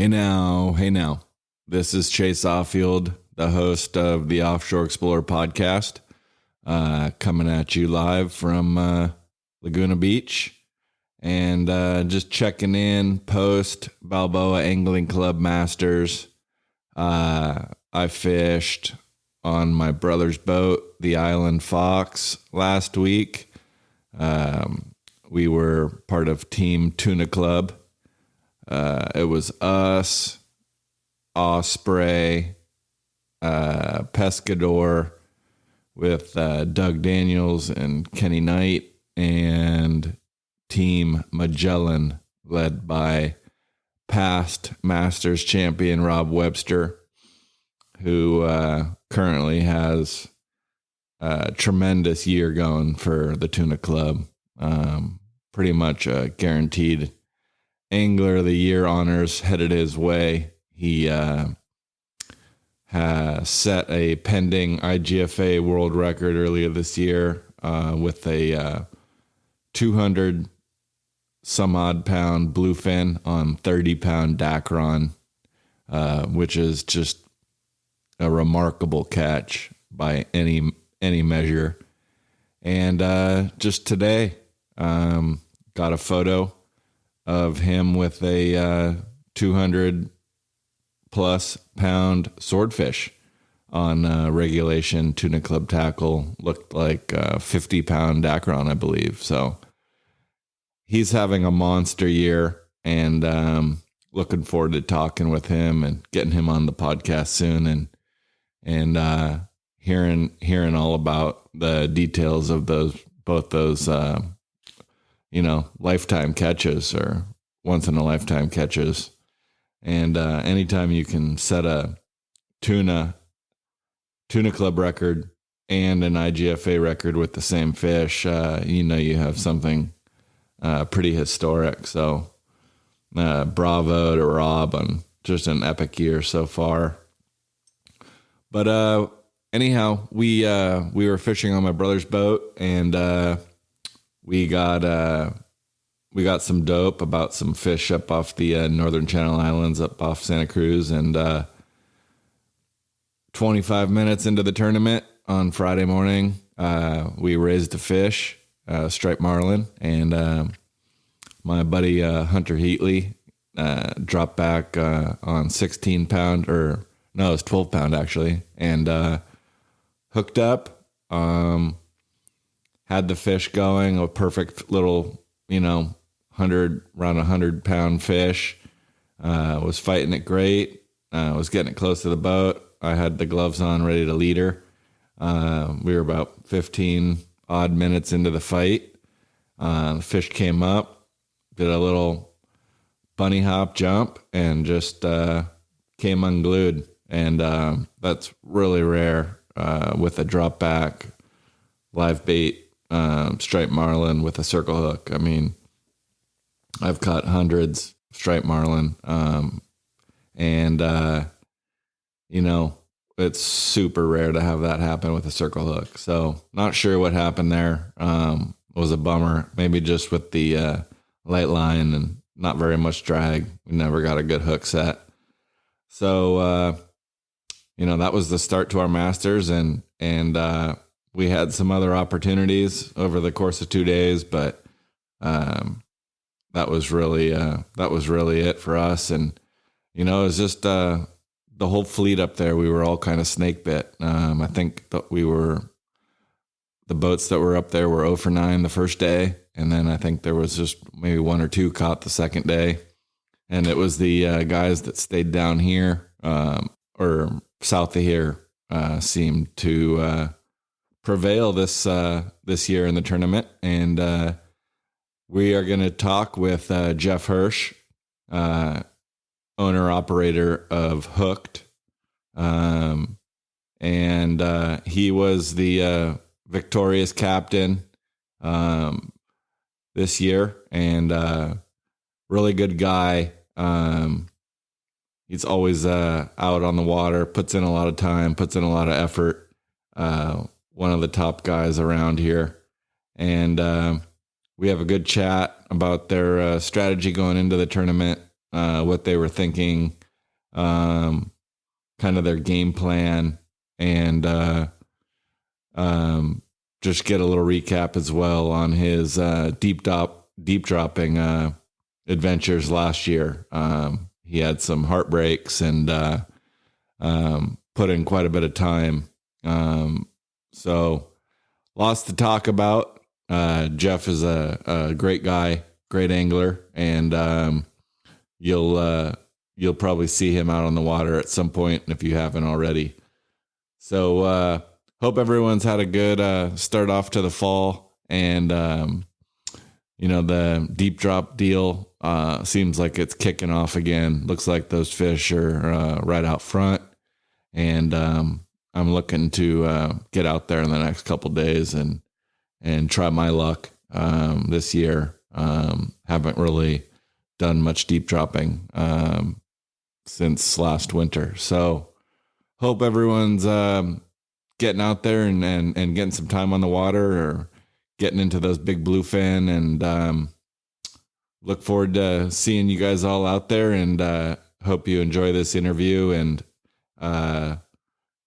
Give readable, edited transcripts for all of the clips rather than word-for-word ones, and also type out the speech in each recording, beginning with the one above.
Hey now. This is Chase Offield, the host of the Offshore Explorer podcast, coming at you live from Laguna Beach, and just checking in post Balboa Angling Club Masters. I fished on my brother's boat, the Island Fox, last week. We were part of Team Tuna Club. It was us, Osprey, Pescador with Doug Daniels and Kenny Knight, and Team Magellan led by past Masters champion Rob Webster, who currently has a tremendous year going for the Tuna Club. Pretty much a guaranteed Angler of the Year honors headed his way. He has set a pending IGFA world record earlier this year with a 200 some odd pound bluefin on 30 pound Dacron, which is just a remarkable catch by any measure. And just today, got a photo of him with a 200 plus pound swordfish on regulation Tuna Club tackle. Looked like 50 pound Dacron, I believe. So he's having a monster year, and looking forward to talking with him and getting him on the podcast soon, and hearing all about the details of both those lifetime catches or once in a lifetime catches. And anytime you can set a tuna club record and an IGFA record with the same fish, you have something pretty historic. So bravo to Rob on just an epic year so far. But anyhow, we were fishing on my brother's boat, and we got some dope about some fish up off the Northern Channel Islands, up off Santa Cruz, and 25 minutes into the tournament on Friday morning, we raised a fish, striped marlin, and my buddy Hunter Heatley dropped back on 16 pound, or no, it was 12 pound actually, and hooked up, had the fish going, a perfect little, around 100 pound fish. Was fighting it great. Was getting it close to the boat. I had the gloves on, ready to lead her. We were about 15 odd minutes into the fight. The fish came up, did a little bunny hop jump, and just came unglued. And that's really rare with a drop back live bait striped marlin with a circle hook. I mean, I've caught hundreds of striped marlin, and it's super rare to have that happen with a circle hook. So not sure what happened there. It was a bummer, maybe just with the light line and not very much drag. We never got a good hook set. So that was the start to our Masters, and we had some other opportunities over the course of 2 days, but that was really it for us. And it was just the whole fleet up there. We were all kind of snake bit. I think that the boats that were up there were 0 for 9 the first day, and then I think there was just maybe 1 or 2 caught the second day, and it was the guys that stayed down here or south of here seemed to prevail this year in the tournament. And we are going to talk with Geoff Hersch, owner operator of Hooked, and he was the victorious captain this year, and really good guy. He's always out on the water, puts in a lot of time, puts in a lot of effort. One of the top guys around here. And we have a good chat about their strategy going into the tournament, what they were thinking, kind of their game plan, and just get a little recap as well on his deep dropping adventures last year. He had some heartbreaks and put in quite a bit of time. So lots to talk about. Geoff is a great guy, great angler, and you'll probably see him out on the water at some point if you haven't already. So hope everyone's had a good start off to the fall, and the deep drop deal seems like it's kicking off again. Looks like those fish are right out front, and I'm looking to get out there in the next couple days and try my luck this year. Haven't really done much deep dropping since last winter, so hope everyone's getting out there and getting some time on the water, or getting into those big bluefin, and look forward to seeing you guys all out there, and hope you enjoy this interview and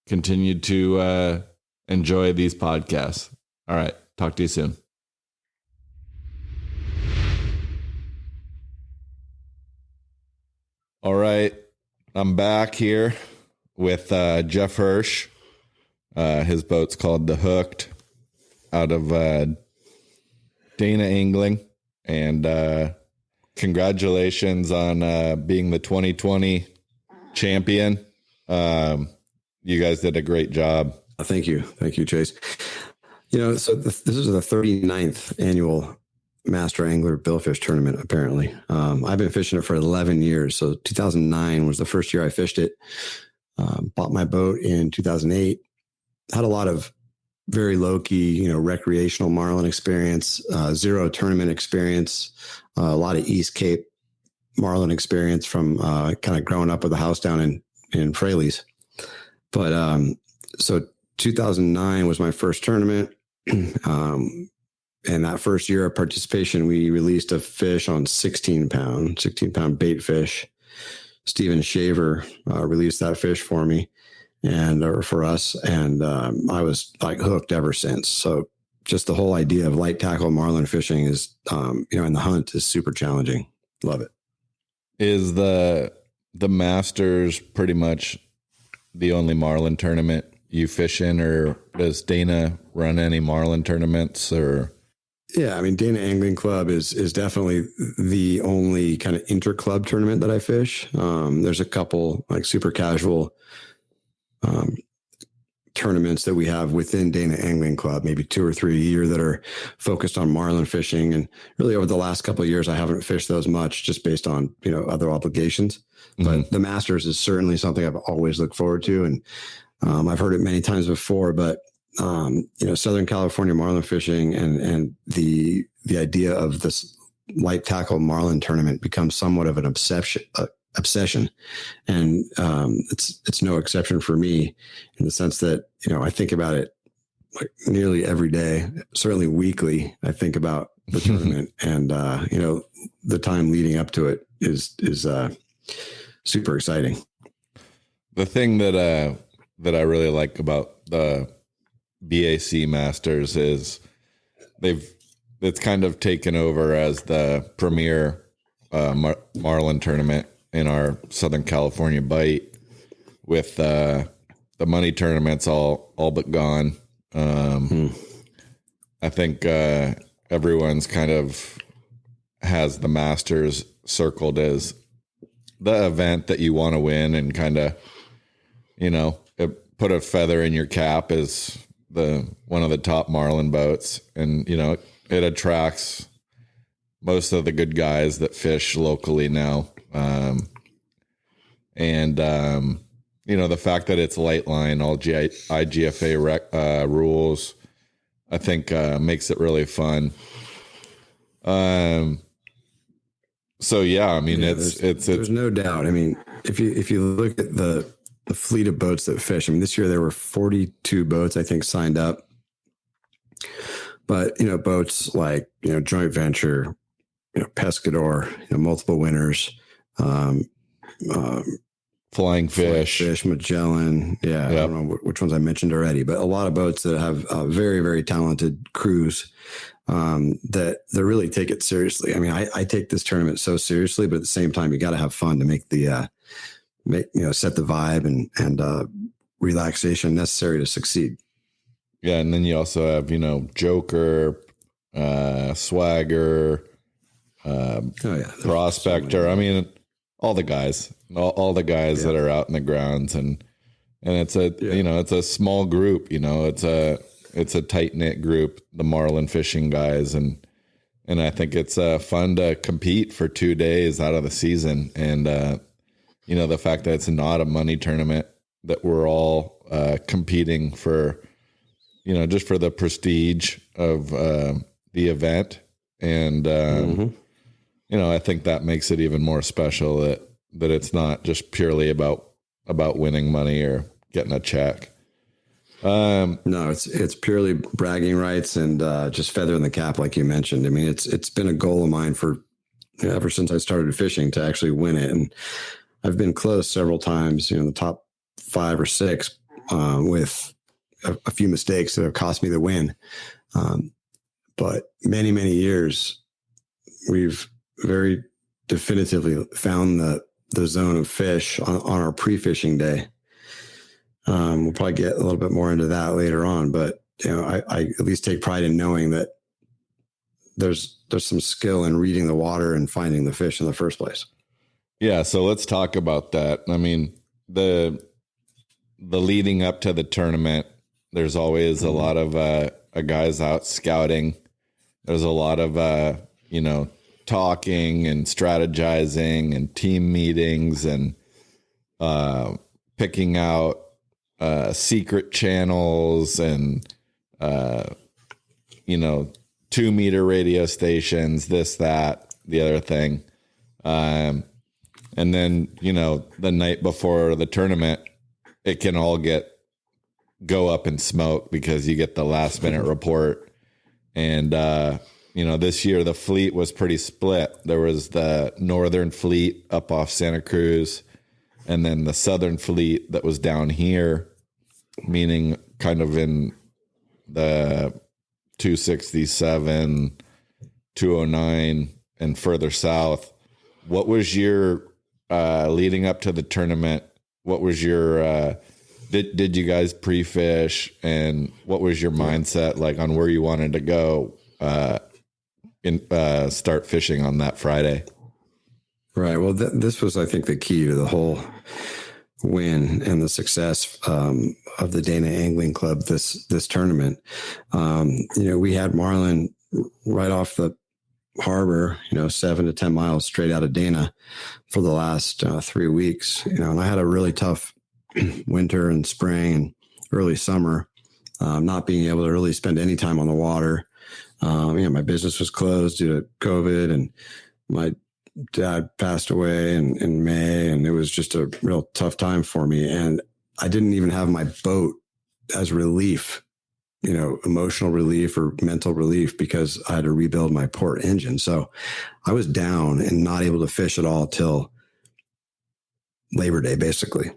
continue to enjoy these podcasts. All right. Talk to you soon. All right. I'm back here with Geoff Hersch. His boat's called The Hooked, out of Dana Angling. And congratulations on being the 2020 champion. You guys did a great job. Thank you. Thank you, Chase. So this is the 39th annual Master Angler Billfish Tournament, apparently. I've been fishing it for 11 years. So 2009 was the first year I fished it. Bought my boat in 2008. Had a lot of very low-key, recreational marlin experience, zero tournament experience, a lot of East Cape marlin experience from kind of growing up with a house down in Fraley's. But so 2009 was my first tournament. And that first year of participation, we released a fish on 16 pound bait fish. Steven Shaver released that fish for me or for us. And I was like hooked ever since. So just the whole idea of light tackle marlin fishing is, and the hunt is super challenging. Love it. Is the Masters pretty much the only marlin tournament you fish in, or does Dana run any marlin tournaments? Or yeah, I mean, Dana Angling Club is definitely the only kind of inter-club tournament that I fish. There's a couple like super casual tournaments that we have within Dana Angling Club, maybe 2 or 3 a year, that are focused on marlin fishing. And really over the last couple of years, I haven't fished those much just based on, other obligations. Mm-hmm. But the Masters is certainly something I've always looked forward to. And I've heard it many times before, but Southern California marlin fishing and the idea of this light tackle marlin tournament becomes somewhat of an obsession. And it's no exception for me, in the sense that, I think about it like nearly every day, certainly weekly. I think about the tournament, and the time leading up to it is super exciting. The thing that I really like about the BAC Masters is it's kind of taken over as the premier marlin tournament in our Southern California bite, with the money tournaments all but gone. I think everyone's kind of has the Masters circled as the event that you want to win, and kind of, put a feather in your cap as one of the top marlin boats. And, it attracts most of the good guys that fish locally now. The fact that it's light line, all IGFA rules, I think makes it really fun. So yeah, I mean, there's no doubt. I mean, if you look at the fleet of boats that fish, I mean, this year there were 42 boats, I think, signed up. But, boats like, Joint Venture, Pescador, multiple winners, um, Flying Fish, Magellan. Yeah, I don't know which ones I mentioned already, but a lot of boats that have very, very talented crews that really take it seriously. I mean, I take this tournament so seriously, but at the same time, you got to have fun to make the set the vibe and relaxation necessary to succeed. Yeah, and then you also have Joker, Swagger, Prospector. So I mean, all the guys, all the guys that are out in the grounds, and it's a it's a small group. It's a tight knit group, the marlin fishing guys, and I think it's fun to compete for 2 days out of the season, and the fact that it's not a money tournament, that we're all competing for, just for the prestige of the event, and I think that makes it even more special that it's not just purely about winning money or getting a check. No, it's purely bragging rights and just feathering the cap, like you mentioned. I mean, it's been a goal of mine for ever since I started fishing to actually win it, and I've been close several times. The top 5 or 6 with a few mistakes that have cost me the win. But many, many years, we've very definitively found the zone of fish on our pre-fishing day. We'll probably get a little bit more into that later on, but I at least take pride in knowing that there's some skill in reading the water and finding the fish in the first place. Yeah, so let's talk about that. I mean, the leading up to the tournament, there's always a lot of guys out scouting. There's a lot of talking and strategizing and team meetings and picking out secret channels and 2-meter radio stations, this, that, the other thing. And then, the night before the tournament, it can all go up in smoke because you get the last minute report. And, this year the fleet was pretty split. There was the northern fleet up off Santa Cruz, and then the southern fleet that was down here, meaning kind of in the 267, 209, and further south. What was your leading up to the tournament? What was your did you guys pre-fish, and what was your mindset like on where you wanted to go start fishing on that Friday? Right. Well, this was, I think, the key to the whole win and the success of the Dana Angling Club this tournament. We had marlin right off the harbor, 7 to 10 miles straight out of Dana for the last 3 weeks. And I had a really tough winter and spring and early summer, not being able to really spend any time on the water. My business was closed due to COVID, and my dad passed away in May, and it was just a real tough time for me. And I didn't even have my boat as relief, emotional relief or mental relief, because I had to rebuild my port engine. So I was down and not able to fish at all till Labor Day, basically.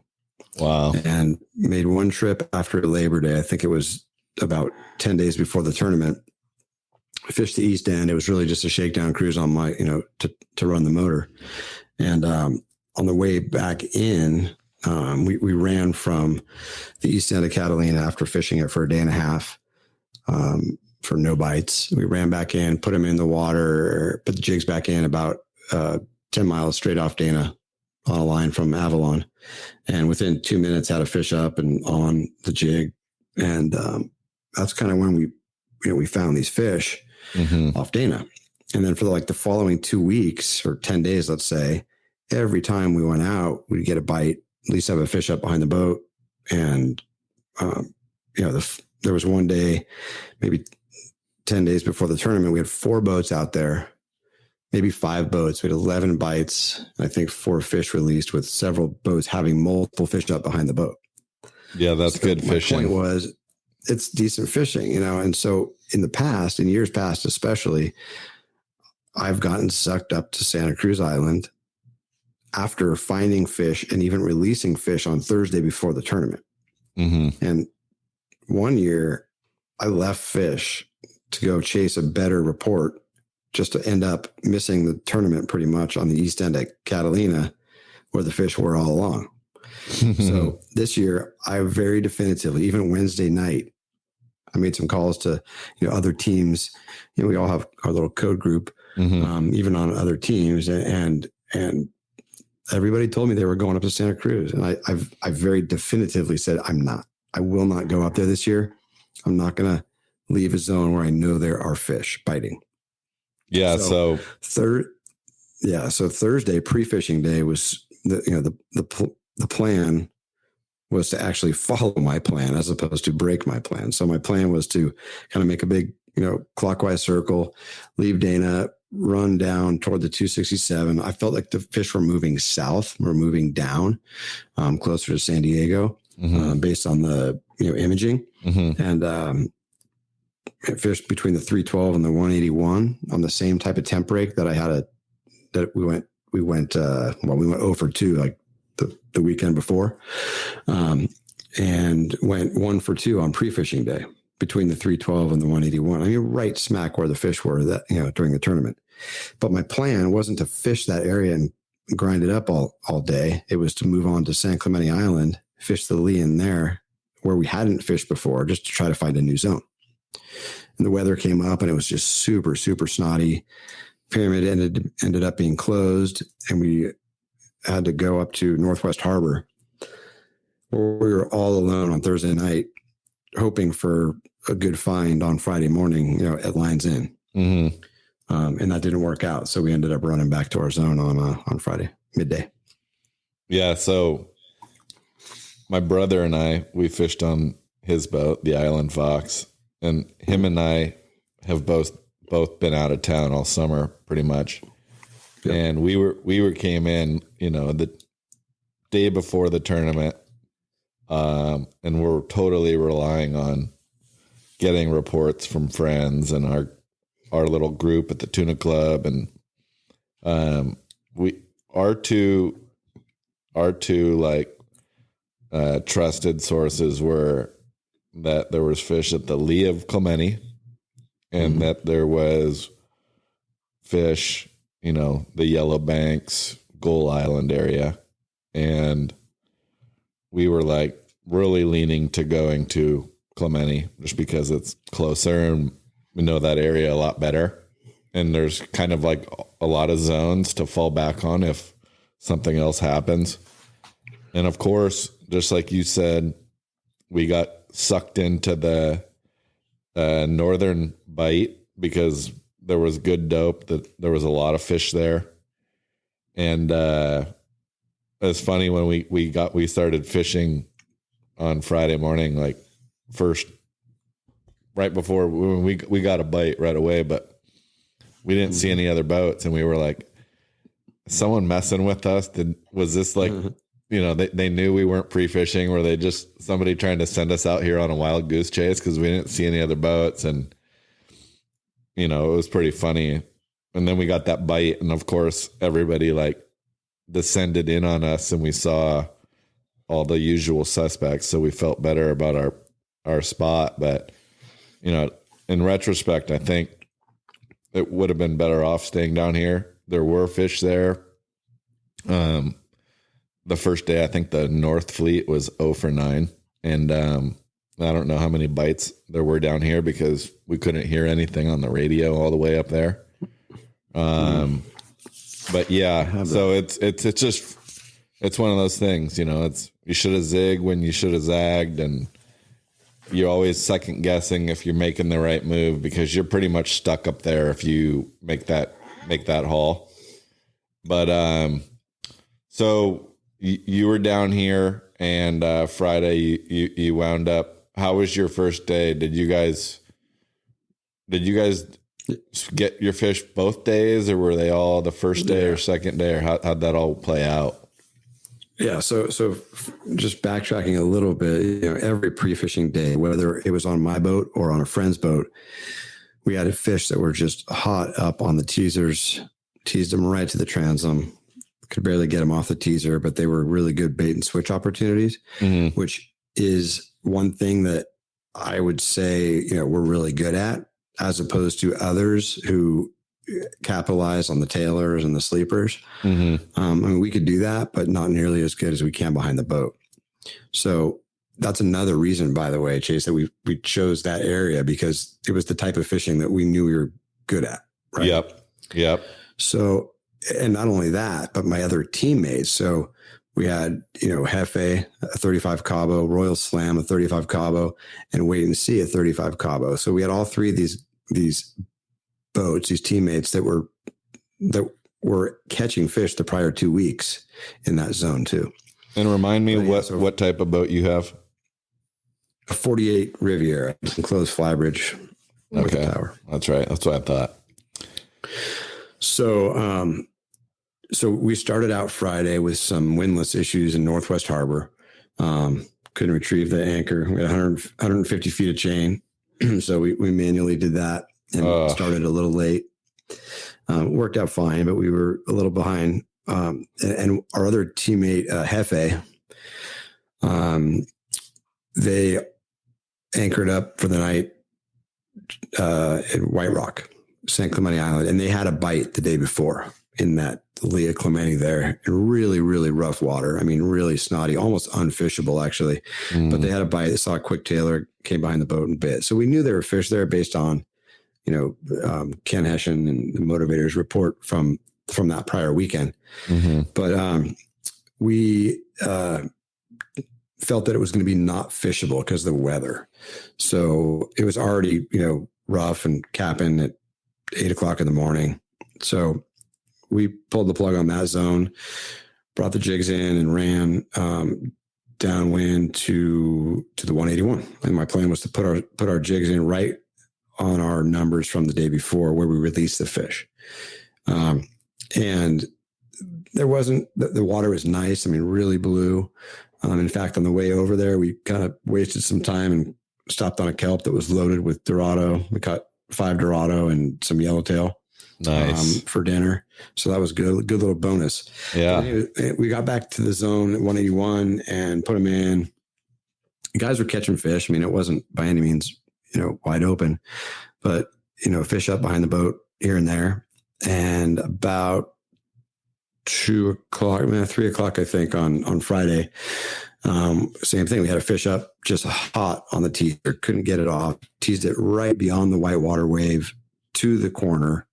Wow. And made one trip after Labor Day. I think it was about 10 days before the tournament. I fished the East End. It was really just a shakedown cruise on my, to run the motor. And on the way back in, we ran from the East End of Catalina after fishing it for a day and a half for no bites. We ran back in, put them in the water, put the jigs back in about 10 miles straight off Dana on a line from Avalon. And within 2 minutes had a fish up and on the jig. And that's kind of when we found these fish off Dana. And then for the following 2 weeks or 10 days, let's say, every time we went out, we'd get a bite, at least have a fish up behind the boat. And, there was one day, maybe 10 days before the tournament, we had 4 boats out there, maybe 5 boats. We had 11 bites, I think 4 fish released, with several boats having multiple fish up behind the boat. Yeah, that's good fishing. My point was, it's decent fishing, and so in years past especially, I've gotten sucked up to Santa Cruz Island after finding fish and even releasing fish on Thursday before the tournament. Mm-hmm. And one year I left fish to go chase a better report just to end up missing the tournament pretty much on the east end at Catalina where the fish were all along. So this year I very definitively, even Wednesday night, I made some calls to, other teams. We all have our little code group, even on other teams, and everybody told me they were going up to Santa Cruz, and I very definitively said I'm not. I will not go up there this year. I'm not going to leave a zone where I know there are fish biting. Yeah. So Thursday pre-fishing day was the plan was to actually follow my plan as opposed to break my plan. So my plan was to kind of make a big, clockwise circle, leave Dana, run down toward the 267. I felt like the fish were moving south, were moving down, closer to San Diego, based on the, imaging. And it fished between the 312 and the 181 on the same type of temp break that I had we went 0 for 2, like the weekend before, and went 1 for 2 on pre-fishing day between the 312 and the 181. I mean, right smack where the fish were during the tournament. But my plan wasn't to fish that area and grind it up all day. It was to move on to San Clemente Island, fish the lee in there where we hadn't fished before, just to try to find a new zone. And the weather came up and it was just super, super snotty. Pyramid ended up being closed, and we had to go up to Northwest Harbor, where we were all alone on Thursday night, hoping for a good find on Friday morning, at Lines Inn. And that didn't work out. So we ended up running back to our zone on Friday, midday. Yeah. So my brother and I, we fished on his boat, the Island Fox, and him and I have both been out of town all summer pretty much. Yep. And we came in, the day before the tournament, and we're totally relying on getting reports from friends and our little group at the Tuna Club, and our two trusted sources were that there was fish at the lee of Clemente, and that there was fish, the Yellow Banks, Gull Island area. And we were like really leaning to going to Clemente just because it's closer and we know that area a lot better. And there's kind of like a lot of zones to fall back on if something else happens. And of course, just like you said, we got sucked into the northern bite because there was good dope, that there was a lot of fish there. And it's funny when we started fishing on Friday morning, like right before we got a bite right away, but we didn't see any other boats, and we were like, someone messing with us? Was this like, they knew we weren't pre-fishing? Were they just somebody trying to send us out here on a wild goose chase because we didn't see any other boats? And it was pretty funny. And then we got that bite, and of course everybody like descended in on us, and we saw all the usual suspects, so we felt better about our spot. But in retrospect, I think it would have been better off staying down here. There were fish there. The first day, I think the North Fleet was 0 for 9. And I don't know how many bites there were down here because we couldn't hear anything on the radio all the way up there. But yeah, so it's one of those things, you should have zigged when you should have zagged, and you're always second guessing if you're making the right move because you're pretty much stuck up there if you make that haul. But so you were down here, and Friday you wound up. How was your first day? Did you guys get your fish both days, or were they all the first day or second day, or how'd that all play out? Yeah. So just backtracking a little bit, every pre-fishing day, whether it was on my boat or on a friend's boat, we had fish that were just hot up on the teasers, teased them right to the transom, could barely get them off the teaser, but they were really good bait and switch opportunities, which is one thing that I would say, we're really good at, as opposed to others who capitalize on the tailors and the sleepers. I mean, we could do that, but not nearly as good as we can behind the boat. So that's another reason, by the way, Chase, that we chose that area, because it was the type of fishing that we knew we were good at. Right? Yep. So, and not only that, but my other teammates. So we had, Hefe, a 35 Cabo, Royal Slam, a 35 Cabo, and Wait and See, a 35 Cabo. So we had all three of these boats, these teammates that were catching fish the prior 2 weeks in that zone too. And remind me what type of boat you have? A 48 Riviera, enclosed flybridge. Okay, tower. That's right. That's what I thought. So, so we started out Friday with some windlass issues in Northwest Harbor. Couldn't retrieve the anchor. We had 150 feet of chain. So we manually did that and started a little late. Worked out fine, but we were a little behind. And our other teammate, Hefe, they anchored up for the night at White Rock, San Clemente Island, and they had a bite the day before in that Leah Clemente there, in really, really rough water. I mean, really snotty, almost unfishable actually. But they had a bite. They saw a quick tailer, came behind the boat and bit. So we knew there were fish there based on, Ken Hessian and the Motivators report from that prior weekend. But we felt that it was going to be not fishable because of the weather. So it was already, rough and capping at 8:00 in the morning. So we pulled the plug on that zone, brought the jigs in and ran downwind to the 181. And my plan was to put our jigs in right on our numbers from the day before where we released the fish. And there wasn't, the water was nice. I mean, really blue. In fact, on the way over there, we kind of wasted some time and stopped on a kelp that was loaded with Dorado. We caught 5 Dorado and some yellowtail. Nice. For dinner. So that was good little bonus. Yeah. Anyway, we got back to the zone at 181 and put them in. The guys were catching fish. I mean, it wasn't by any means, wide open, but, fish up behind the boat here and there. And about 3 o'clock, I think on Friday, same thing. We had a fish up just hot on the teaser, couldn't get it off, teased it right beyond the whitewater wave to the corner.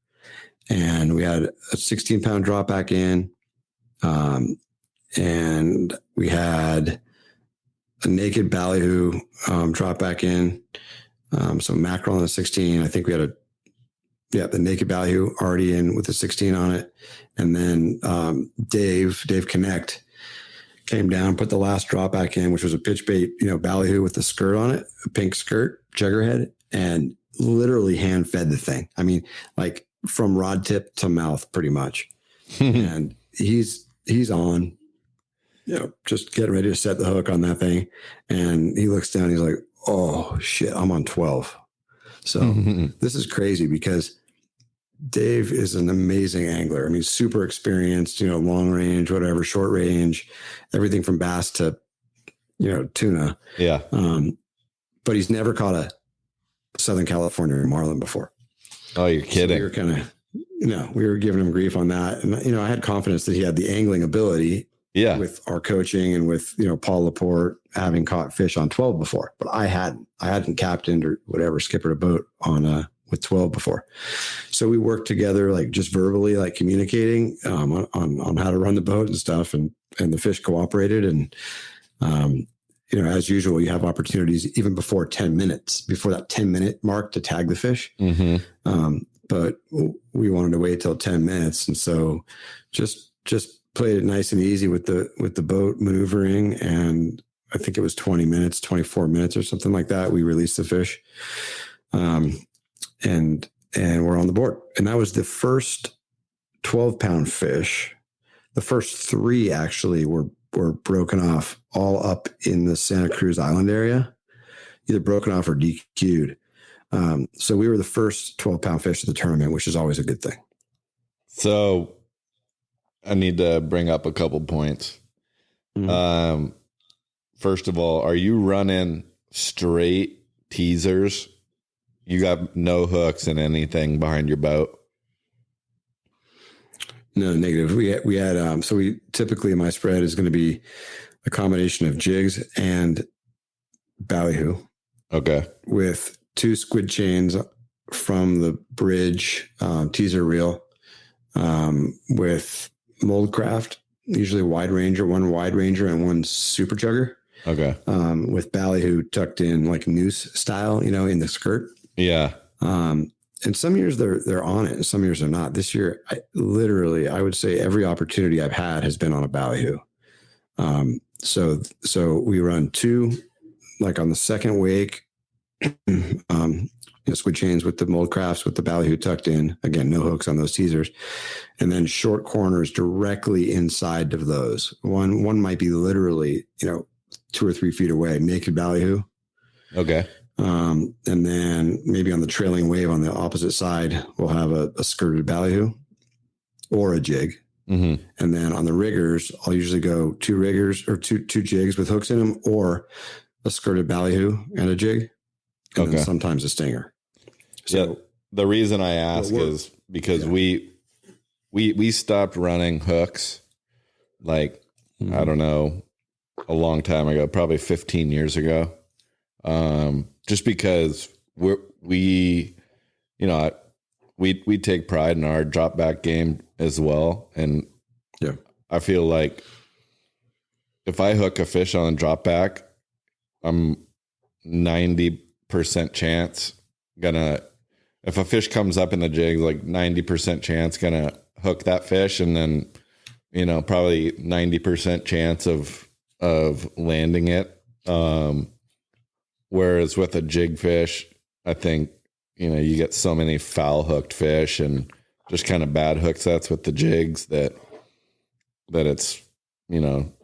And we had a 16-pound drop back in. And we had a naked ballyhoo drop back in. So mackerel on a 16. I think we had the naked ballyhoo already in with a 16 on it. And then Dave Connect came down, put the last drop back in, which was a pitch bait, ballyhoo with the skirt on it, a pink skirt, juggerhead, and literally hand fed the thing. I mean, like from rod tip to mouth, pretty much. And he's on, just getting ready to set the hook on that thing. And he looks down, he's like, oh shit, I'm on 12. So this is crazy because Dave is an amazing angler. I mean, super experienced, long range, whatever, short range, everything from bass to, tuna. Yeah. But he's never caught a Southern California marlin before. Oh, you're kidding. So we were kind of, we were giving him grief on that. And, I had confidence that he had the angling ability with our coaching and with, Paul Laporte having caught fish on 12 before, but I hadn't captained or whatever, skippered a boat on, with 12 before. So we worked together, like just verbally, like communicating, on how to run the boat and stuff. And the fish cooperated. And, as usual, you have opportunities even before 10 minutes, before that 10-minute mark to tag the fish. But we wanted to wait till 10 minutes. And so just played it nice and easy with the boat maneuvering. And I think it was 20 minutes, 24 minutes or something like that. We released the fish. And we're on the board. And that was the first 12-pound fish. The first 3 actually were broken off all up in the Santa Cruz Island area, either broken off or DQ'd. So we were the first 12-pound fish of the tournament, which is always a good thing. So I need to bring up a couple points. Mhm. First of all, are you running straight teasers? You got no hooks and anything behind your boat? No, negative. We had so we typically my spread is going to be a combination of jigs and ballyhoo. Okay. With 2 squid chains from the bridge teaser reel, with mold craft, usually one wide ranger and one super chugger. Okay. With ballyhoo tucked in like noose style, in the skirt. Yeah. And some years they're on it, and some years they're not. This year, I would say every opportunity I've had has been on a ballyhoo. So we run 2, like on the second wake, squid chains with the mold crafts with the ballyhoo tucked in. Again, no hooks on those teasers, and then short corners directly inside of those. One might be literally 2 or 3 feet away, naked ballyhoo. Okay. And then maybe on the trailing wave on the opposite side, we'll have a skirted ballyhoo or a jig. Mm-hmm. And then on the riggers, I'll usually go 2 riggers or two jigs with hooks in them, or a skirted ballyhoo and a jig, and then sometimes a stinger. So yeah, the reason I ask is because we stopped running hooks, like, I don't know, a long time ago, probably 15 years ago. Just because we take pride in our drop back game as well. And I feel like if I hook a fish on a drop back, I'm 90% chance if a fish comes up in the jig, like 90% chance gonna hook that fish, and then, probably 90% chance of landing it. Whereas with a jig fish, I think, you get so many foul hooked fish and just kind of bad hook sets with the jigs that it's,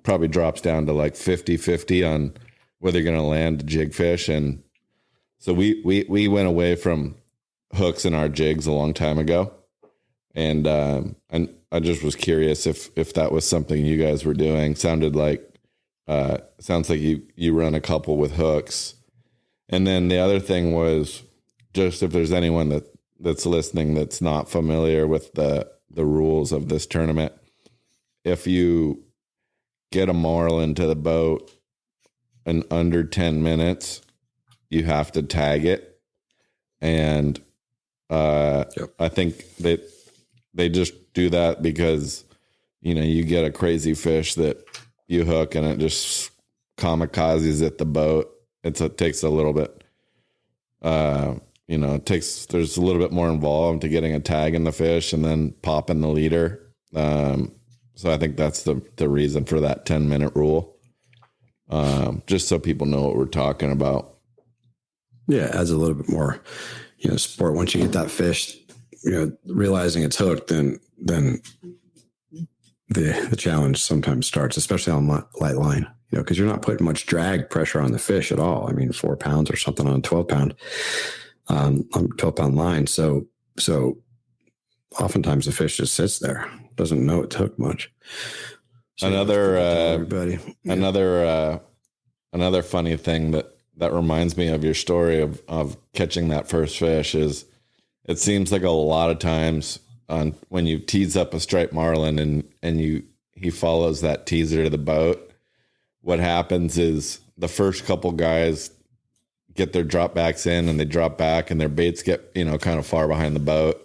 probably drops down to like 50-50 on whether you're going to land a jig fish. And so we went away from hooks in our jigs a long time ago. And I just was curious if that was something you guys were doing. Sounds like you run a couple with hooks. And then the other thing was, just if there's anyone that's listening that's not familiar with the rules of this tournament, if you get a marlin to the boat in under 10 minutes, you have to tag it. And I think that they just do that because, you get a crazy fish that you hook and it just kamikazes at the boat. It takes a little bit, there's a little bit more involved to getting a tag in the fish and then popping the leader. So I think that's the reason for that 10-minute rule. Just so people know what we're talking about. Yeah, it adds a little bit more, sport. Once you get that fish, realizing it's hooked, then the challenge sometimes starts, especially on light line, because you're not putting much drag pressure on the fish at all. I mean, 4 pounds or something on a 12-pound, on 12-pound line. So oftentimes the fish just sits there, doesn't know it's hooked much. So another funny thing that reminds me of your story of catching that first fish is, it seems like a lot of times when you tease up a striped marlin and he follows that teaser to the boat, what happens is the first couple guys get their drop backs in and they drop back and their baits get, kind of far behind the boat.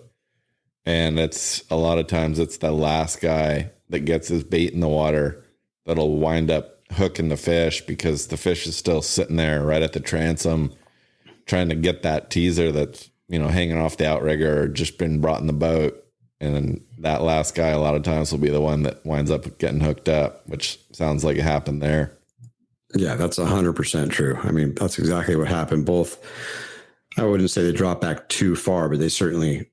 And it's a lot of times it's the last guy that gets his bait in the water that'll wind up hooking the fish, because the fish is still sitting there right at the transom trying to get that teaser that's, hanging off the outrigger or just been brought in the boat. And then that last guy a lot of times will be the one that winds up getting hooked up, which sounds like it happened there. Yeah, that's 100% true. I mean, that's exactly what happened. Both, I wouldn't say they dropped back too far, but they certainly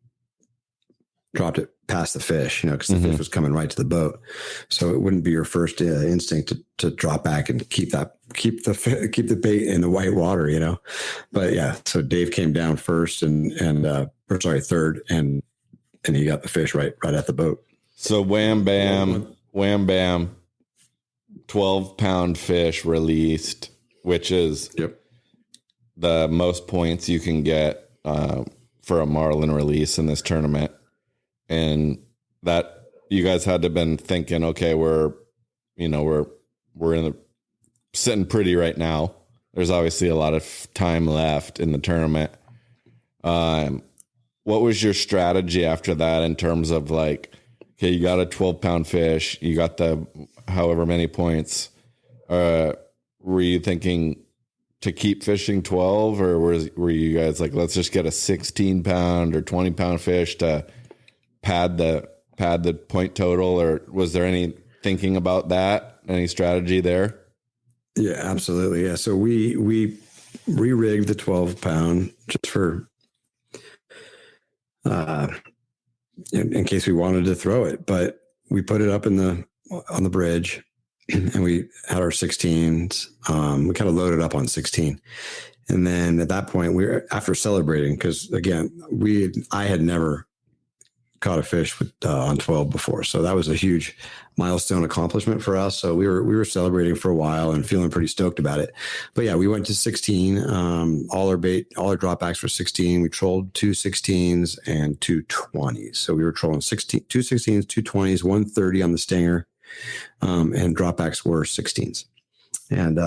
dropped it past the fish, because the fish was coming right to the boat. So it wouldn't be your first instinct to drop back and keep the bait in the white water, But yeah, so Dave came down first third, and he got the fish right at the boat. So wham, bam, 12-pound fish released, which is the most points you can get for a marlin release in this tournament. And that you guys had to have been thinking, okay, we're in the sitting pretty right now. There's obviously a lot of time left in the tournament. What was your strategy after that in terms of like, okay, you got a 12-pound fish, you got the however many points. Were you thinking to keep fishing 12, or were you guys like, let's just get a 16-pound or 20-pound fish to pad the point total, or was there any thinking about that? Any strategy there? Yeah, absolutely. Yeah. So we re-rigged the 12-pound just for in case we wanted to throw it, but we put it up on the bridge and we had our 16s. We kind of loaded up on 16. And then at that point after celebrating, because again, I had never caught a fish on 12 before. So that was a huge milestone accomplishment for us. So we were celebrating for a while and feeling pretty stoked about it. But yeah, we went to 16. All our dropbacks were 16. We trolled 2 16s and 2 20s. So we were trolling 2 16s, 2 20s, 130 on the stinger, and dropbacks were 16s. And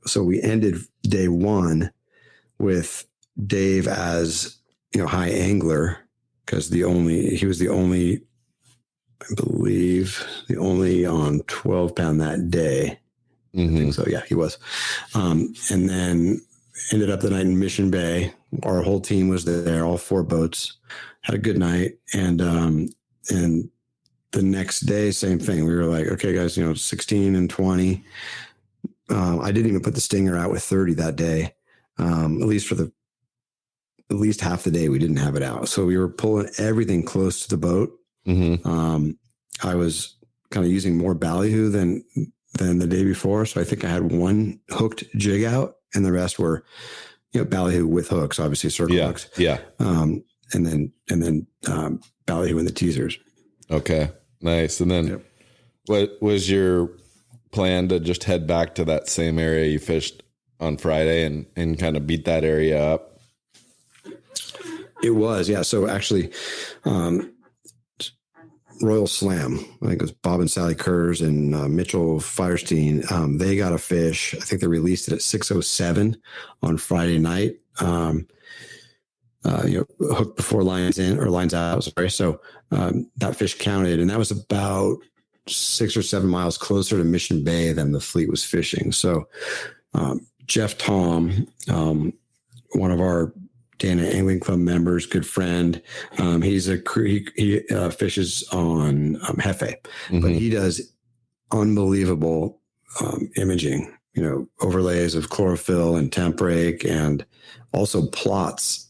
so we ended day one with Dave as high angler, because he was the only, I believe, the only on 12-pound that day. Mm-hmm. I think so. Yeah, he was. And then ended up the night in Mission Bay. Our whole team was there, all 4 boats, had a good night. And the next day, same thing. We were like, okay, guys, 16 and 20. I didn't even put the stinger out with 30 that day, at least half the day we didn't have it out. So we were pulling everything close to the boat. Mm-hmm. I was kind of using more ballyhoo than the day before. So I think I had 1 hooked jig out and the rest were, ballyhoo with hooks, obviously circle hooks. Yeah. And then ballyhoo in the teasers. Okay. Nice. And then what was your plan to just head back to that same area you fished on Friday and kind of beat that area up? It was, yeah. So actually, Royal Slam, I think it was Bob and Sally Kurz and Mitchell Firestein. They got a fish. I think they released it at 6:07 on Friday night. Hooked before lines in or lines out. Sorry. So that fish counted, and that was about 6 or 7 miles closer to Mission Bay than the fleet was fishing. So Jeff Tom, one of our Dana Angling Club members, good friend. He fishes on Hefe, mm-hmm. but he does unbelievable imaging, overlays of chlorophyll and temp rake, and also plots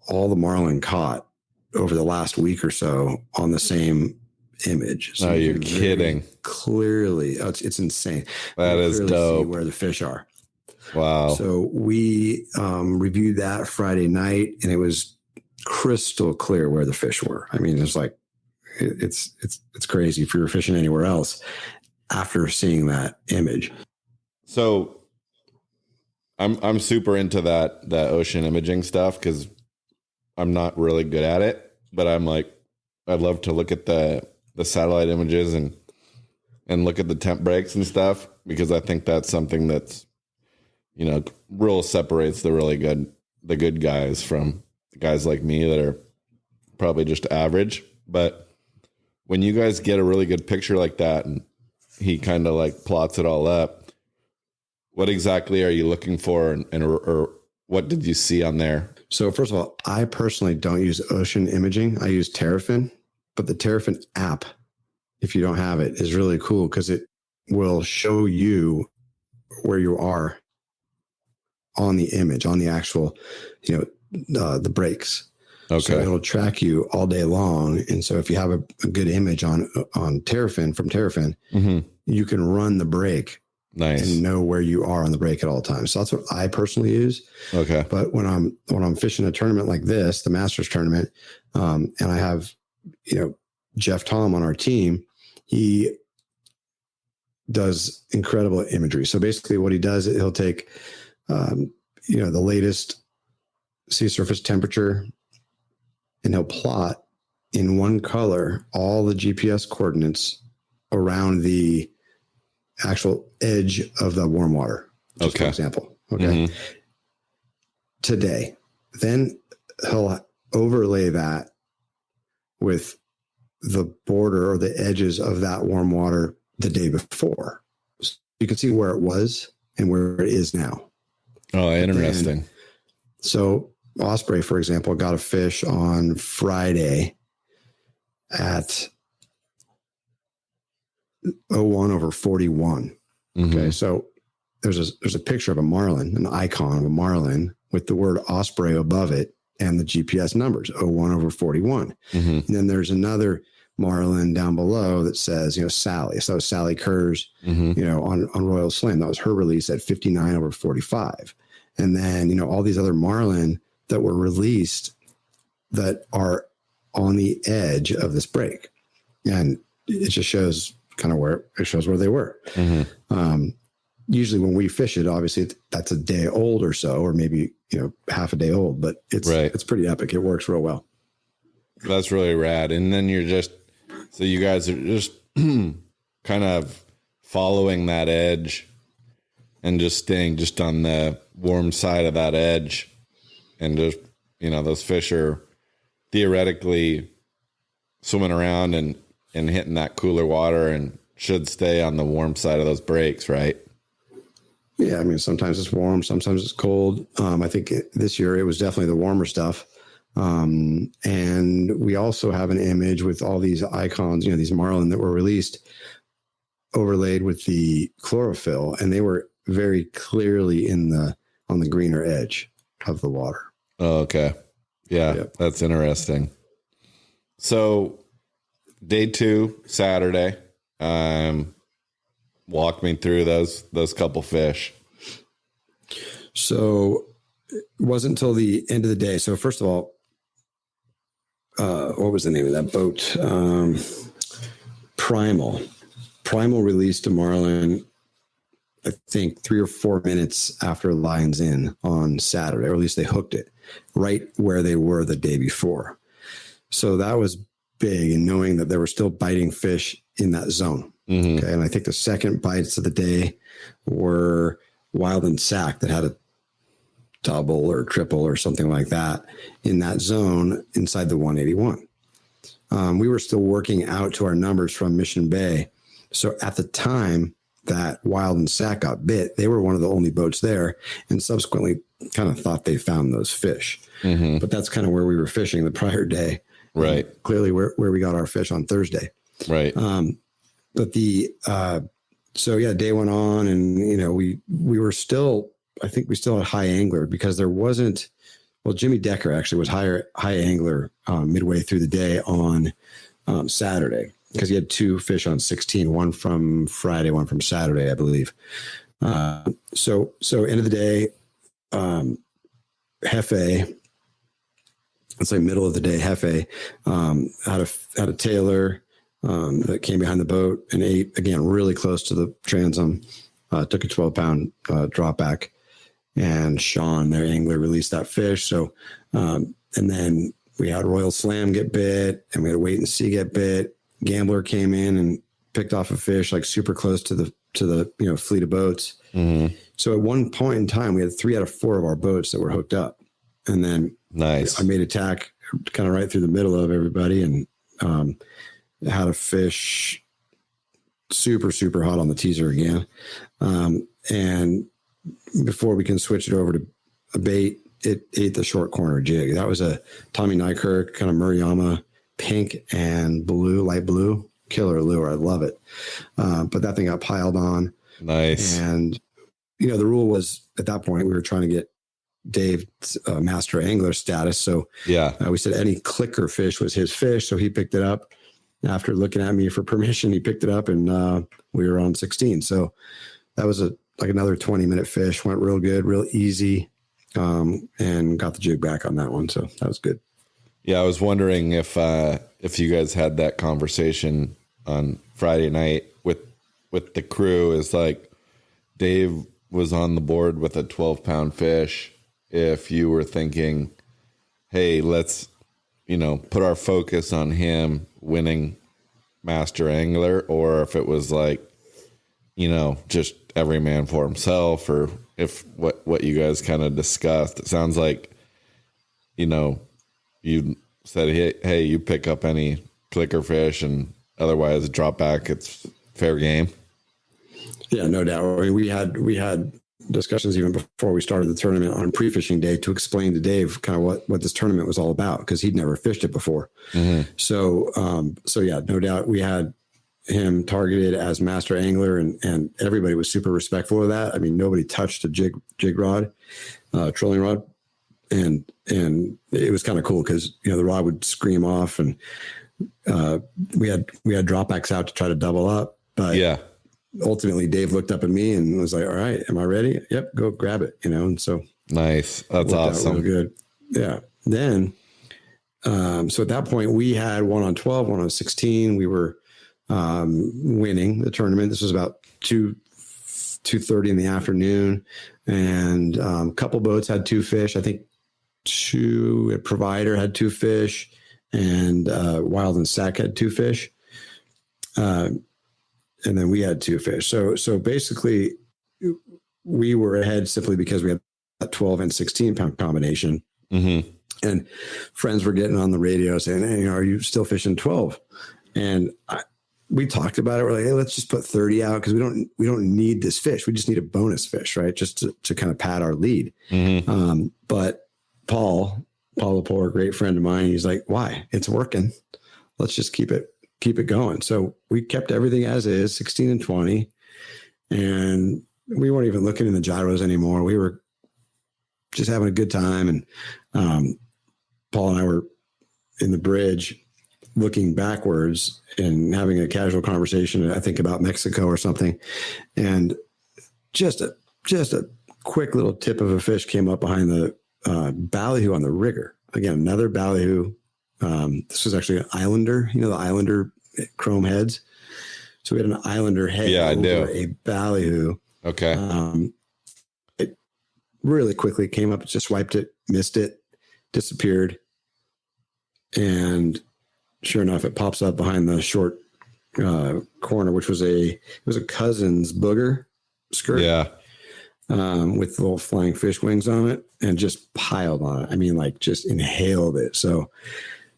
all the marlin caught over the last week or so on the same image. So you're kidding. Clearly, it's insane. That is dope. See where the fish are. Wow. So we reviewed that Friday night, and it was crystal clear where the fish were. I mean, it's like, it's crazy if you're fishing anywhere else after seeing that image. So I'm super into that ocean imaging stuff, because I'm not really good at it, but I'm like, I'd love to look at the satellite images and look at the temp breaks and stuff, because I think that's something that's, real separates the good guys from the guys like me that are probably just average. But when you guys get a really good picture like that, and he kind of like plots it all up, what exactly are you looking for, or what did you see on there? So first of all, I personally don't use ocean imaging. I use Terrafin, but the Terrafin app, if you don't have it, is really cool because it will show you where you are on the image, on the actual, the breaks. Okay. So it'll track you all day long. And so if you have a good image on Terrafin, from Terrafin, mm-hmm. you can run the break. Nice. And know where you are on the break at all times. So that's what I personally use. Okay. But when I'm fishing a tournament like this, the Masters tournament, and I have, Geoff Tom on our team, he does incredible imagery. So basically what he does, he'll take, the latest sea surface temperature, and he'll plot in one color all the GPS coordinates around the actual edge of the warm water. Just for example. Okay. Mm-hmm. Today, then he'll overlay that with the border or the edges of that warm water the day before. So you can see where it was and where it is now. Oh, interesting. And so Osprey, for example, got a fish on Friday at 01/41. Mm-hmm. Okay. So there's a picture of a marlin, an icon of a marlin with the word Osprey above it and the GPS numbers 01/41. Mm-hmm. And then there's another marlin down below that says, Sally. So Sally Kerr's, mm-hmm. On Royal Slam. That was her release at 59/45. And then, all these other marlin that were released that are on the edge of this break. And it just shows kind of where they were. Mm-hmm. Usually when we fish it, obviously that's a day old or so, or maybe, half a day old, but it's pretty epic. It works real well. That's really rad. And then so you guys are just kind of following that edge and just staying just on the warm side of that edge. And just, those fish are theoretically swimming around and hitting that cooler water and should stay on the warm side of those breaks, right? Yeah, I mean, sometimes it's warm, sometimes it's cold. I think this year it was definitely the warmer stuff. And we also have an image with all these icons, these marlin that were released, overlaid with the chlorophyll, and they were very clearly on the greener edge of the water. Oh, okay. Yeah, yep. That's interesting. So day 2, Saturday, walk me through those couple fish. So it wasn't until the end of the day. So first of all, what was the name of that boat? Primal released a marlin, I think 3 or 4 minutes after Lions In on Saturday, or at least they hooked it right where they were the day before. So that was big, and knowing that there were still biting fish in that zone. Mm-hmm. Okay. And I think the second bites of the day were Wild and Sack that had a double or triple or something like that in that zone inside the 181. We were still working out to our numbers from Mission Bay. So at the time that Wild and Sack got bit, they were one of the only boats there, and subsequently kind of thought they found those fish. Mm-hmm. But that's kind of where we were fishing the prior day. Right. Clearly where we got our fish on Thursday. Right. But so yeah, day went on, and, we were still, I think we still had high angler because there wasn't, Jimmy Decker actually was high angler midway through the day on Saturday, because he had 2 fish on 16, one from Friday, one from Saturday, I believe. So end of the day, Hefe, let's say middle of the day, Hefe had a Taylor that came behind the boat and ate, again, really close to the transom, took a 12-pound drop back, and Sean, their angler, released that fish. So, and then we had Royal Slam get bit, and we had Wait and See get bit. Gambler came in and picked off a fish like super close to the fleet of boats. Mm-hmm. So at one point in time, we had 3 out of 4 of our boats that were hooked up, and then nice. I made a tack kind of right through the middle of everybody, and had a fish super, super hot on the teaser again. And before we can switch it over to a bait, it ate the short corner jig. That was a Tommy Nykirk kind of Murayama pink and blue, light blue, killer lure. I love it. But that thing got piled on. Nice. And, the rule was at that point, we were trying to get Dave's master angler status. So yeah, we said any clicker fish was his fish. So he picked it up. After looking at me for permission, he picked it up, and we were on 16. So that was another 20-minute fish. Went real good, real easy, and got the jig back on that one. So that was good. Yeah, I was wondering if if you guys had that conversation on Friday night with the crew, is like Dave was on the board with a 12-pound fish. If you were thinking, hey, let's, put our focus on him winning Master Angler, or if it was like, just every man for himself, or if what you guys kind of discussed. It sounds like, you said, hey, you pick up any clicker fish, and otherwise drop back, it's fair game. Yeah, no doubt. I mean, we had discussions even before we started the tournament on pre-fishing day to explain to Dave kind of what this tournament was all about, because he'd never fished it before. Mm-hmm. So yeah, no doubt we had him targeted as master angler, and everybody was super respectful of that. I mean, nobody touched a jig rod, trolling rod, and it was kind of cool because the rod would scream off, and we had dropbacks out to try to double up, but yeah. Ultimately, Dave looked up at me and was like, all right, am I ready? Yep, go grab it, and so. Nice. That's awesome. Real good. Yeah. Then, so at that point, we had one on 12, one on 16. We were winning the tournament. This was about 2:30 in the afternoon, and a couple boats had 2 fish. I think a provider had 2 fish, and Wild and Sack had 2 fish. And then we had 2 fish. So basically, we were ahead simply because we had a 12 and 16 pound combination. Mm-hmm. And friends were getting on the radio saying, hey, are you still fishing 12? And we talked about it. We're like, hey, let's just put 30 out because we don't need this fish. We just need a bonus fish, right? Just to kind of pad our lead. Mm-hmm. But Paul Lepore, a great friend of mine, he's like, why? It's working. Let's just keep it going. So we kept everything as is, 16 and 20. And we weren't even looking in the gyros anymore. We were just having a good time. And Paul and I were in the bridge looking backwards and having a casual conversation, I think about Mexico or something. And just a quick little tip of a fish came up behind the ballyhoo on the rigger. Again, another ballyhoo. This was actually an Islander, the Islander chrome heads. So we had an Islander head over a ballyhoo. Okay. It really quickly came up, just swiped it, missed it, disappeared. And sure enough, it pops up behind the short corner, which was a cousin's booger skirt. Yeah. With little flying fish wings on it, and just piled on it. I mean, like just inhaled it. So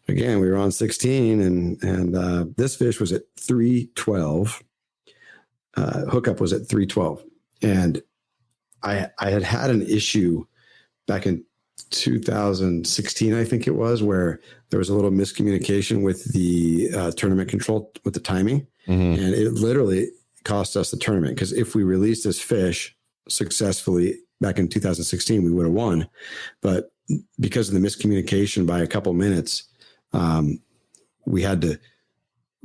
again, we were on 16, and this fish was at 312. Hookup was at 312, and I had an issue back in 2016, I think it was, where there was a little miscommunication with the tournament control with the timing, mm-hmm. and it literally cost us the tournament, because if we released this fish successfully back in 2016, we would have won, but because of the miscommunication by a couple minutes, we had to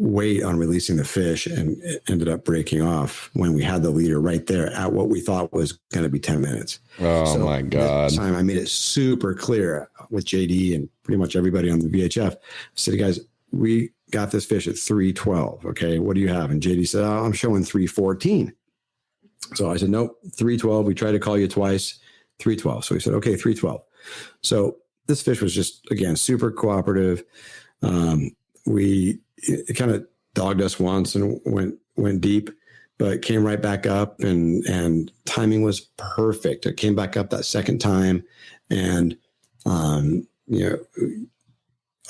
wait on releasing the fish, and it ended up breaking off when we had the leader right there at what we thought was going to be 10 minutes. Oh, so my God. That time I made it super clear with JD and pretty much everybody on the VHF. I said, guys, we got this fish at 312. Okay. What do you have? And JD said, oh, I'm showing 314. So I said, nope, 312. We tried to call you twice, 312. So we said, okay, 312. So this fish was just, again, super cooperative. It kind of dogged us once and went deep, but came right back up, and timing was perfect. It came back up that second time, and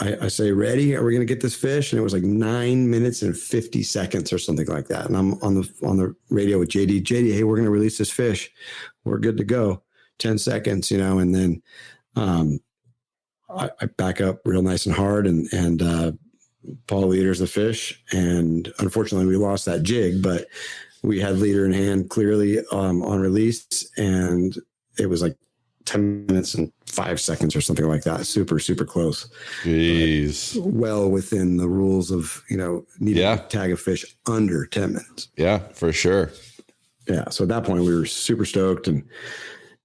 I say, ready? Are we going to get this fish? And it was like 9 minutes and 50 seconds or something like that. And I'm on the radio with JD. JD, hey, we're going to release this fish. We're good to go. 10 seconds, and then I back up real nice and hard, and Paul leaders the fish, and unfortunately we lost that jig, but we had leader in hand clearly on release, and it was like 10 minutes and 5 seconds or something like that. Super, super close. Jeez. Well within the rules of, needing to tag a fish under 10 minutes. Yeah, for sure. Yeah. So at that point we were super stoked, and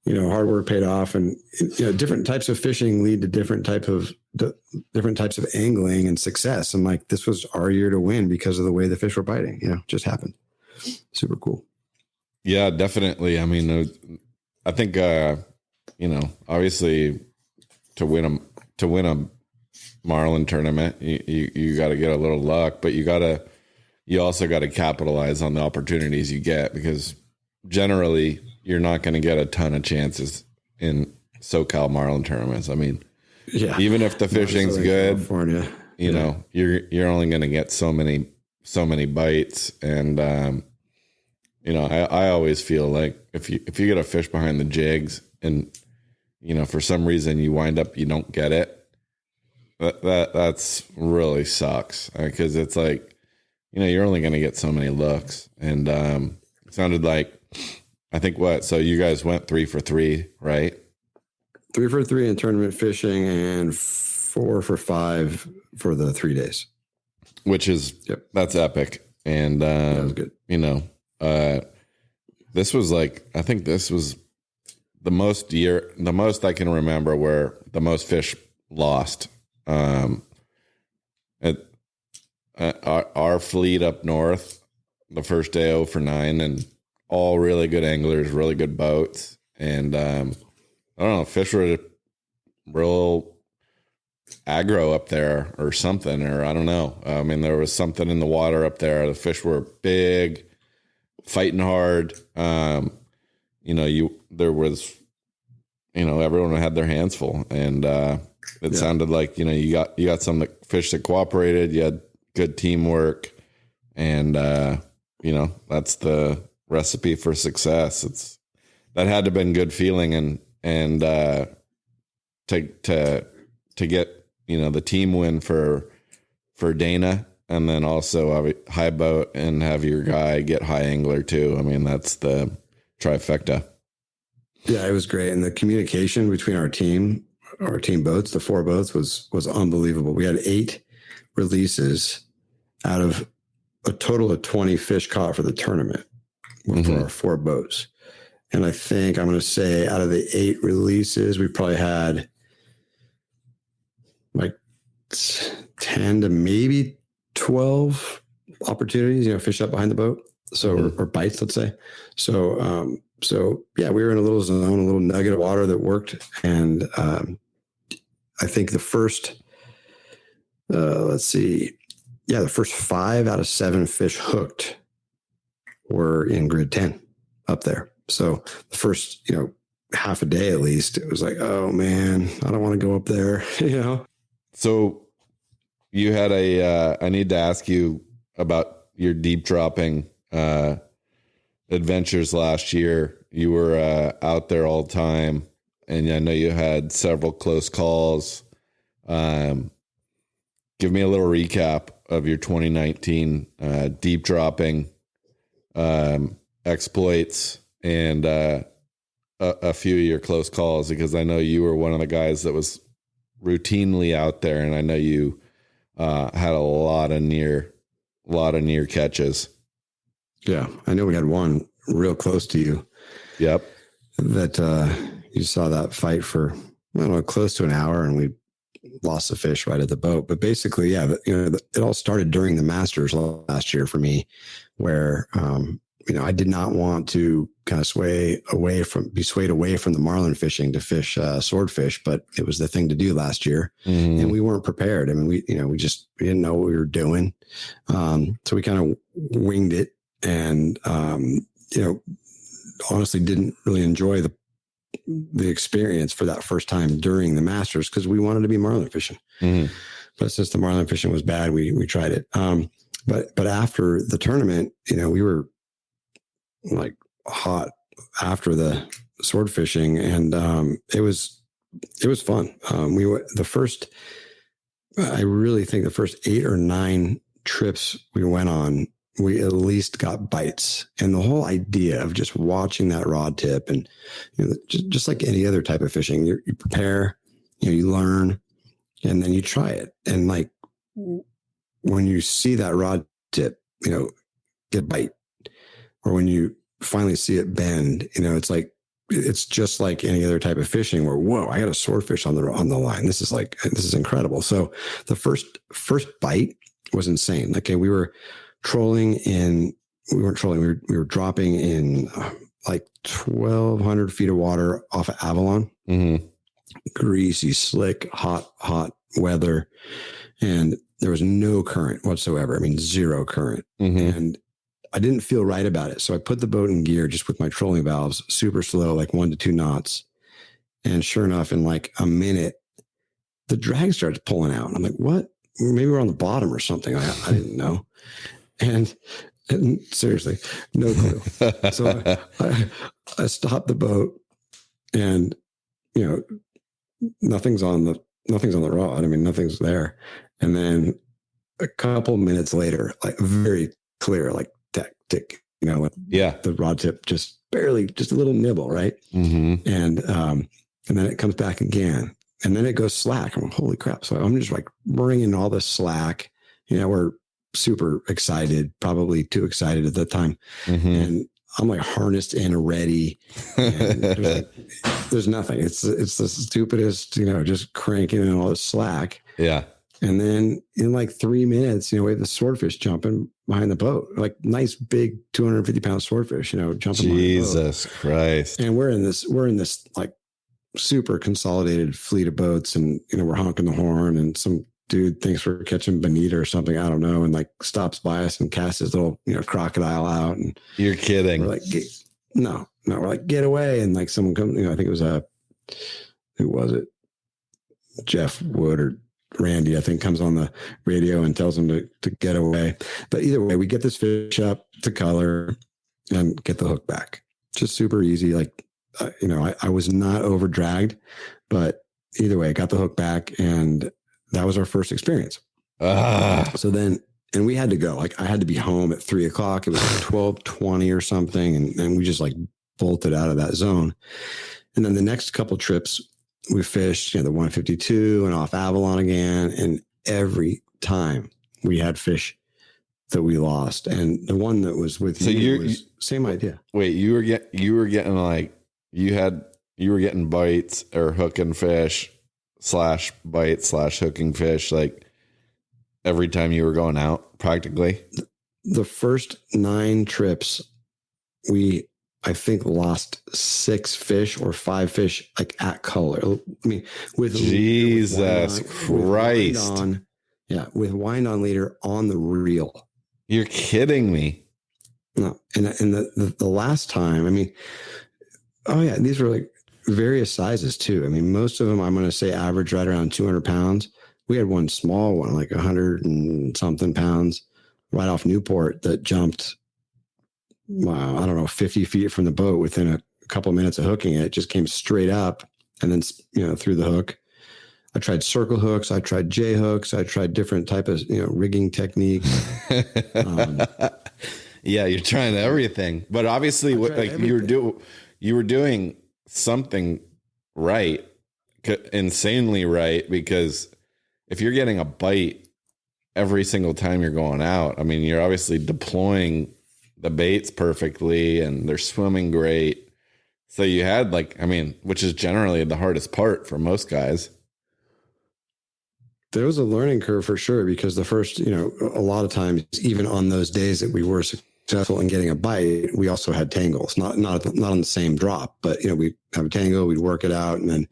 hard work paid off, and different types of fishing lead to different types of angling and success. And like, this was our year to win because of the way the fish were biting. Just happened. Super cool. Yeah, definitely. I mean, I think obviously to win a marlin tournament, you got to get a little luck, but you also got to capitalize on the opportunities you get, because generally you're not going to get a ton of chances in SoCal marlin tournaments. I mean, even if the fishing's good, you're only going to get so many bites. And, I always feel like if you get a fish behind the jigs and, for some reason you don't get it, that's really sucks, because it's like, you're only going to get so many looks. And it sounded like, I think so you guys went 3 for 3, right? 3 for 3 in tournament fishing and 4 for 5 for the 3 days. Which is, that's epic. And, that was good. This was like, I think this was the most I can remember where the most fish lost. Our fleet up north, the first day 0 for 9, and all really good anglers, really good boats. And I don't know, fish were real aggro up there or something, or I don't know. I mean, there was something in the water up there. The fish were big, fighting hard. There was, everyone had their hands full, and it sounded like, you got some fish that cooperated. You had good teamwork, and that's the recipe for success. That had to have been good feeling, and to get the team win for Dana, and then also high boat and have your guy get high angler too. I mean, that's the trifecta. Yeah, it was great, and the communication between our team boats, the 4 boats, was unbelievable. We had 8 releases out of a total of 20 fish caught for the tournament for our 4 boats. And I think I'm going to say out of the 8 releases, we probably had like 10 to maybe 12 opportunities, fish up behind the boat. So, or bites, let's say. So yeah, we were in a little zone, a little nugget of water that worked. And I think the first, the first 5 out of 7 fish hooked were in grid 10 up there. So the first, half a day at least, it was like, oh man, I don't want to go up there, So you had I need to ask you about your deep dropping adventures last year. You were out there all the time, and I know you had several close calls. Give me a little recap of your 2019 deep dropping exploits and a few of your close calls, because I know you were one of the guys that was routinely out there, and I know you had a lot of near catches. Yeah, I know we had one real close to you. Yep. That you saw that fight for, I don't know, close to an hour, and we lost the fish right at the boat. But basically, yeah, it all started during the Masters last year for me, where I did not want to kind of be swayed away from the marlin fishing to fish swordfish, but it was the thing to do last year, and we weren't prepared. I mean, we didn't know what we were doing, so we kind of winged it, and honestly didn't really enjoy the experience for that first time during the Masters, because we wanted to be marlin fishing. But since the marlin fishing was bad, we tried it. But after the tournament, we were like hot after the sword fishing, and it was fun. I really think the first 8 or 9 trips we went on, we at least got bites. And the whole idea of just watching that rod tip, and just like any other type of fishing, you prepare, you learn, and then you try it. And like when you see that rod tip, get a bite, or when you finally see it bend, it's like it's just like any other type of fishing where, whoa, I got a swordfish on the line. This is incredible. So the first bite was insane. Okay. We were trolling we weren't trolling. We were dropping in like 1,200 feet of water off of Avalon, greasy, slick, hot weather. And there was no current whatsoever. I mean, zero current. And I didn't feel right about it. So I put the boat in gear just with my trolling valves, super slow, like 1 to 2 knots. And sure enough, in like a minute, the drag starts pulling out. I'm like, what? Maybe we're on the bottom or something. I didn't know. And seriously, no clue. So I stopped the boat and, nothing's on the rod. I mean, nothing's there. And then a couple minutes later, like very clear, like tick, the rod tip just barely, just a little nibble, right? And then it comes back again, and then it goes slack. I'm like, holy crap! So I'm just like bringing all this slack. We're super excited, probably too excited at that time, and I'm like harnessed and ready. And there's nothing. It's the stupidest, just cranking in all this slack. Yeah. And then in like 3 minutes, we have the swordfish jumping behind the boat, like nice big 250-pound swordfish, jumping Jesus behind the boat. Christ. And we're in this like super consolidated fleet of boats, and we're honking the horn, and some dude thinks we're catching bonita or something, I don't know, and like stops by us and casts his little crocodile out. And you're kidding. We're like, no, we're like, get away. And like someone comes, I think it was who was it? Jeff Wood or Randy, I think, comes on the radio and tells them to get away. But either way, we get this fish up to color and get the hook back. Just super easy. Like, I was not over dragged, but either way, I got the hook back, and that was our first experience. So then, and we had to go, like I had to be home at 3:00. It was like 12:20 or something. And we just like bolted out of that zone. And then the next couple trips, we fished, the 152 and off Avalon again. And every time we had fish that we lost. And the one that was with you was same idea. Wait, you were getting like, you were getting bites or hooking fish / bite / hooking fish, like every time you were going out practically? The first 9 trips, I think lost 6 fish or 5 fish, like at color. I mean, with Jesus Christ. With wind on leader on the reel. You're kidding me. No. And the last time, I mean, these were like various sizes too. I mean, most of them, I'm going to say average right around 200 pounds. We had one small one, like 100 and something pounds right off Newport that jumped, I don't know, 50 feet from the boat within a couple of minutes of hooking it. It just came straight up and then, through the hook. I tried circle hooks. I tried J hooks. I tried different type of, rigging techniques. Yeah, you're trying everything, but obviously you were doing something right, insanely right, because if you're getting a bite every single time you're going out, I mean, you're obviously deploying the baits perfectly and they're swimming great. So you had which is generally the hardest part for most guys. There was a learning curve for sure, because the first, a lot of times, even on those days that we were successful in getting a bite, we also had tangles, not on the same drop, but, we'd have a tangle, we'd work it out. And then,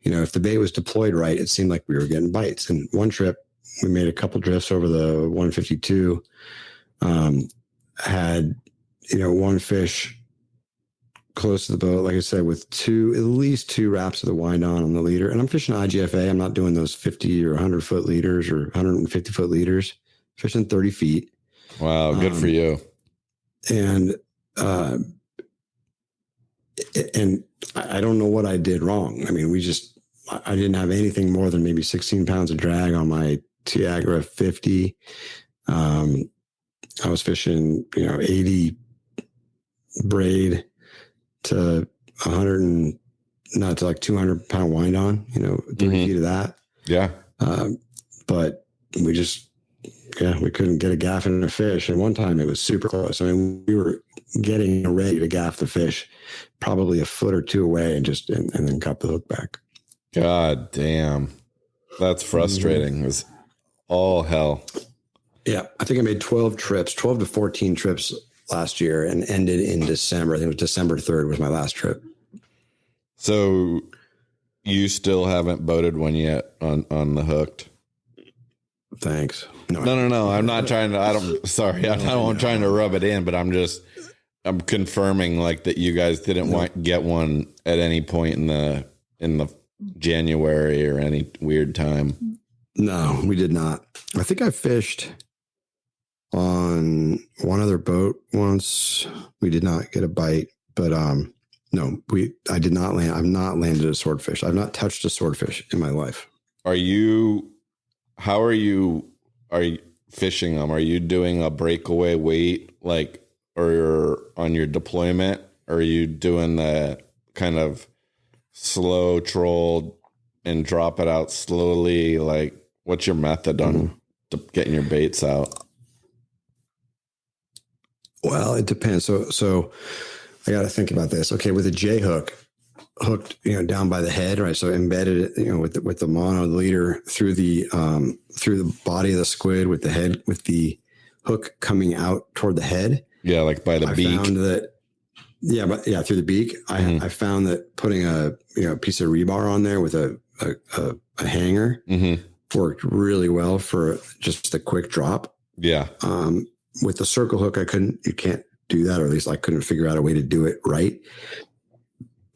if the bait was deployed right, it seemed like we were getting bites. And one trip, we made a couple drifts over the 152, had, one fish close to the boat, like I said, with at least two wraps of the wind on the leader. And I'm fishing IGFA. I'm not doing those 50 or 100 foot leaders or 150 foot leaders, fishing 30 feet. Wow. Good for you. And I don't know what I did wrong. I mean, I didn't have anything more than maybe 16 pounds of drag on my Tiagra 50. I was fishing, 80 braid to 100 to like 200 pound wind on, 30 feet of that. Yeah. But we couldn't get a gaff in a fish. And one time it was super close. I mean, we were getting ready to gaff the fish, probably a foot or two away, and then cut the hook back. God damn. That's frustrating. It was all hell. Yeah. I think I made 12 to 14 trips last year and ended in December. I think it was December 3rd was my last trip. So you still haven't boated one yet on the hooked? Thanks. No. I'm not trying to, I'm trying to rub it in, but I'm confirming like that you guys didn't get one at any point in the January or any weird time. No, we did not. I think I fished on one other boat once. We did not get a bite, but no, I did not land. I've not landed a swordfish. I've not touched a swordfish in my life. How are you fishing them? Are you doing a breakaway weight or on your deployment? Or are you doing the kind of slow troll and drop it out slowly? Like, what's your method on getting your baits out? Well, it depends. So I got to think about this. Okay, with a J hook, hooked, down by the head, right? So embedded, with the mono leader through the body of the squid, with the head, with the hook coming out toward the head. Yeah, like by the beak. I found that. Yeah, through the beak. I found that putting a piece of rebar on there with a hanger worked really well for just a quick drop. Yeah. With the circle hook, you can't do that, or at least I couldn't figure out a way to do it right.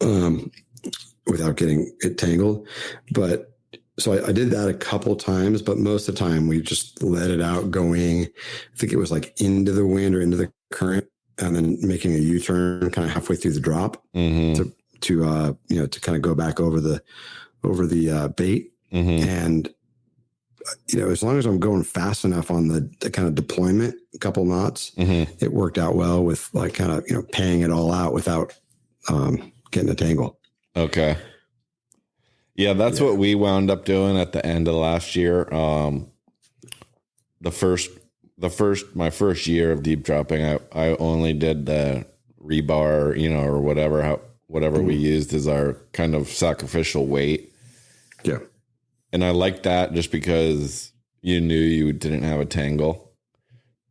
Without getting it tangled. But so I did that a couple times, but most of the time we just let it out going. I think it was like into the wind or into the current, and then making a U-turn kind of halfway through the drop to kind of go back over the bait. And as long as I'm going fast enough on the kind of deployment, a couple knots, it worked out well with like kind of paying it all out without getting a tangle. Okay. Yeah, that's what we wound up doing at the end of last year. My first year of deep dropping, I only did the rebar, or whatever we used as our kind of sacrificial weight. Yeah. And I liked that just because you knew you didn't have a tangle.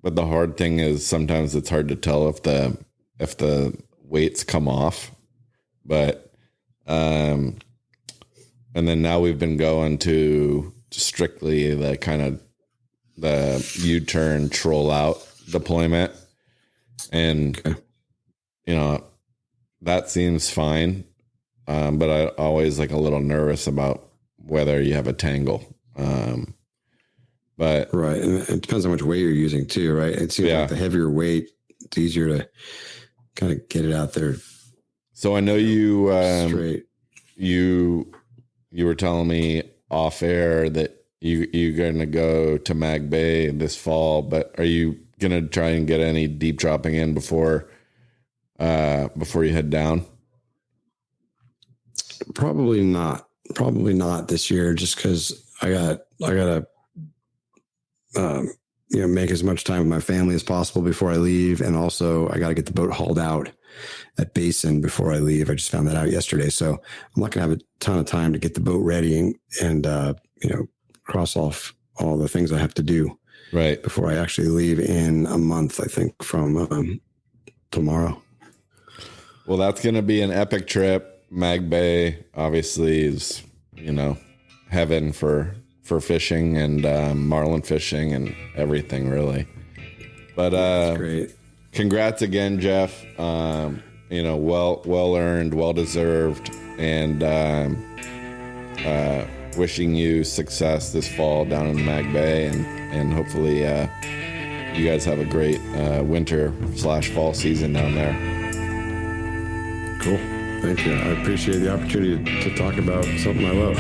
But the hard thing is sometimes it's hard to tell if the weights come off. But and then now we've been going to strictly the kind of the U-turn troll out deployment, and that seems fine. But I always like a little nervous about whether you have a tangle. But right, and it depends how much weight you're using too, right? It seems like the heavier weight, it's easier to kind of get it out there. So I know you you were telling me off air that you're going to go to Mag Bay this fall, but are you going to try and get any deep dropping in before you head down? Probably not this year, just because I gotta make as much time with my family as possible before I leave, and also I got to get the boat hauled out at Basin before I leave. I just found that out yesterday, so I'm not gonna have a ton of time to get the boat ready and cross off all the things I have to do right before I actually leave in a month, I think, from tomorrow. Well, that's gonna be an epic trip. Mag Bay obviously is heaven for fishing and marlin fishing and everything, really. But that's great. Congrats again, Geoff. Well earned, well deserved, and wishing you success this fall down in Mag Bay, and hopefully you guys have a great winter/fall season down there. Cool. Thank you. I appreciate the opportunity to talk about something I love.